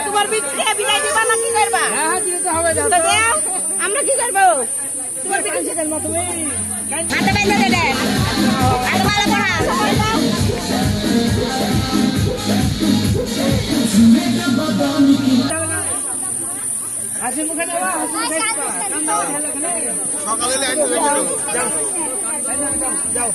তোমার বিক্রি বিদায় দিবা না কি করবা? আমরা কি করবো? তোমার বিক্রি তুমি হাতে বাইন্ধে দে আর ভালো পড়া হাসি মুখে দেওয়া সকালে যাও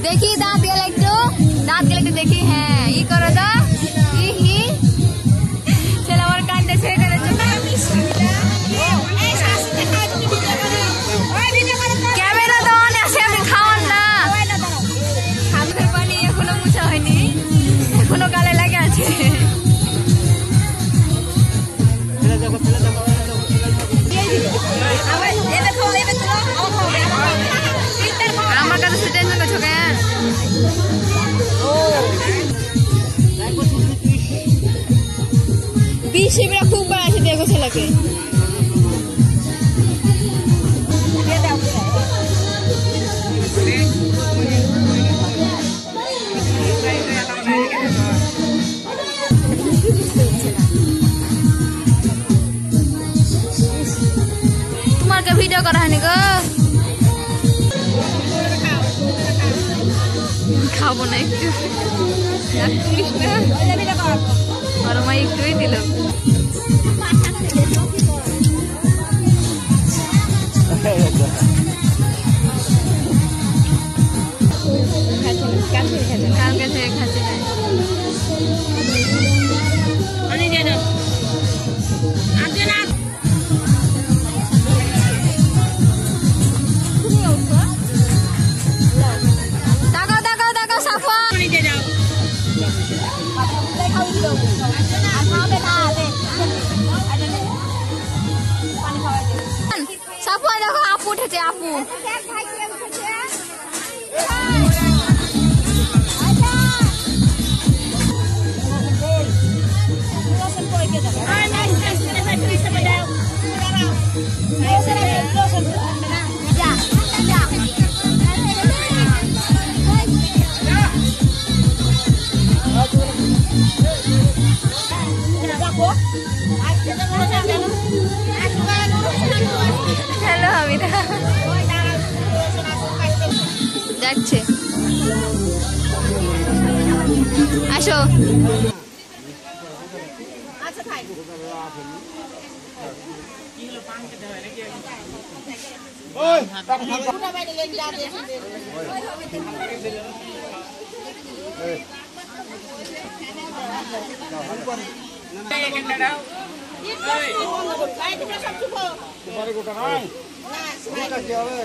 देखी दांत गलत देखी है ये करो दा ही चलो और कांटे से करे कैमरा तो ऑन আছে আমি খাওন না আমাদের পানি এখনো মুছা হয়নি এখনো গালে লাগে আছে আমার কাছে সেটাই জন্য ছোকে बीस मेरा खूब बड़ा से देखो से लगे तुम्हारे का वीडियो करा है निको खाबो ना একটু और मैं একটু ही দিলাম কালকে থেকে খাচ্ছি না সাফা দেখো আপু উঠেছে আপু হ্যালো হামিদা যাচ্ছে আসো সুপারি গোটা নাই গোটা কি হবে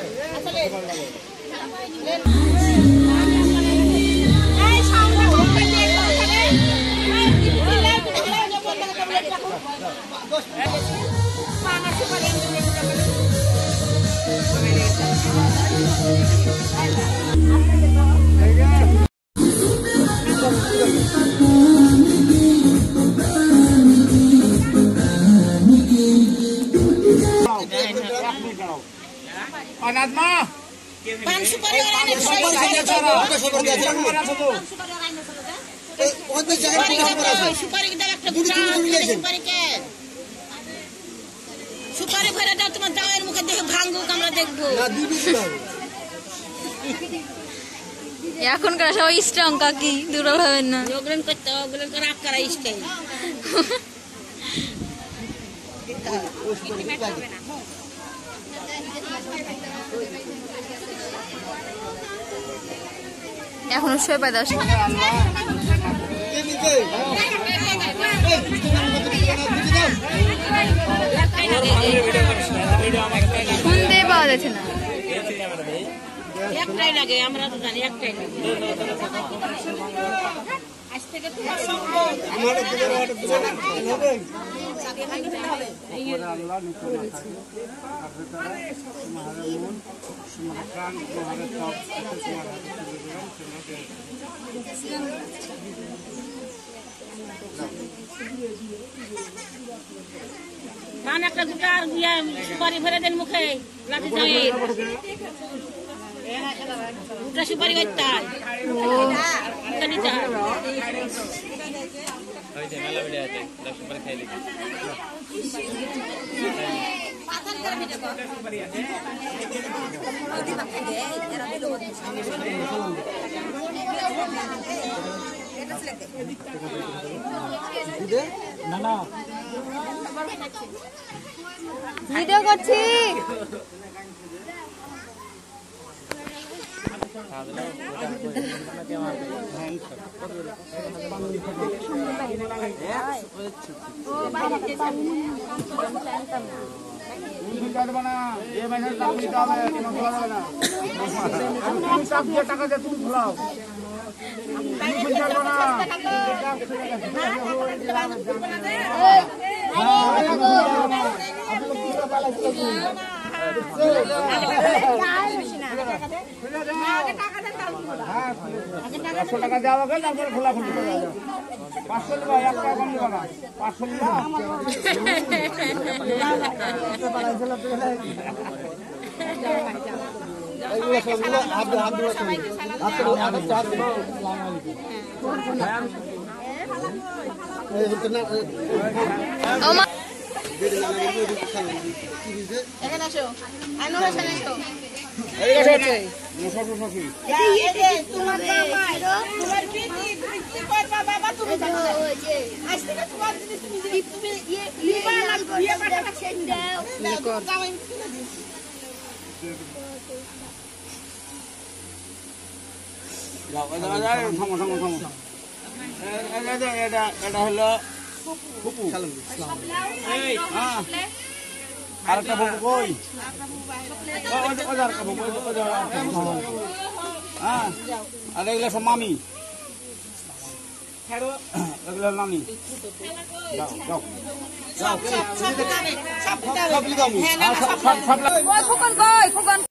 Anadma Pan super orang ni সুপারি কি দাও একটা গুটা সুপারি কে সুপারি ভরে দাও তোমার দাওয়ের মুখে দেখে ভাঙুক আমরা দেখবো না দিবি না এখনকার সবাই স্ট্রং কাকি দুর্বল হবেন না ওগুলো করতে ওগুলো করে আকারা স্টাইল এখনো শুয়ে পাই দশ শুনতে পাওয়া যাচ্ছে না একটাই লাগে আমরা তো জানি একটাই লাগে আজ থেকে তোমার সঙ্গ কান একটা দুটা সুপারি ভরে দেন মুখে লাঠি চাই দুটা সুপারি করতে হয় ভিডিও করছি টাকা দিয়ে তুমি খোলাও টাকা দেওয়া হবে তারপরে খোলাখুলি করে 500 টাকা 1 টাকা কম দেবো না 500 এখানে আসো আনোর এখানে আসো তোমার জামাই তোমার বিটি কি করবা বাবা তুমি জানো আজ থেকে তোমার জিনিস তুমি বিয়ে পাঠাটা ছেড়ে দাও জামাই এটা হলো ফুপু আরেকটা ফুপু কই আরেকটা ফুপু হ্যাঁ আর এগুলো সব মামি এগুলো মামি যাও যাও সব